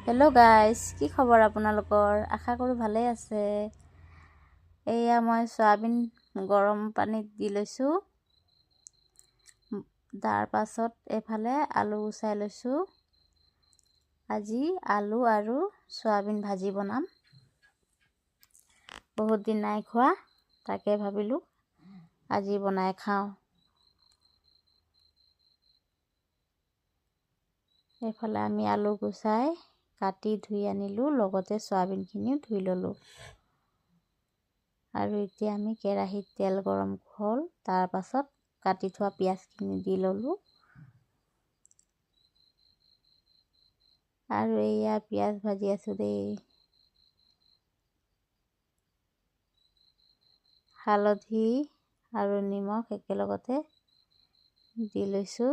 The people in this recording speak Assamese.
হেল্ল' গাইজ, কি খবৰ আপোনালোকৰ? আশা কৰোঁ ভালেই আছে। এয়া মই চয়াবিন গৰম পানীত দি লৈছোঁ। তাৰ পাছত এফালে আলু গুচাই লৈছোঁ। আজি আলু আৰু চয়াবিন ভাজি বনাম। বহুত দিন নাই খোৱা, তাকে ভাবিলোঁ আজি বনাই খাওঁ। এইফালে আমি আলু গুচাই কাটি ধুই আনিলোঁ, লগতে চয়াবিনখিনিও ধুই ল'লোঁ। আৰু এতিয়া আমি কেৰাহীত তেল গৰম হ'ল, তাৰ পাছত কাটি থোৱা পিঁয়াজখিনি দি ল'লোঁ। আৰু এয়া পিঁয়াজ ভাজি আছোঁ দেই। হালধি আৰু নিমখ একেলগতে দি লৈছোঁ।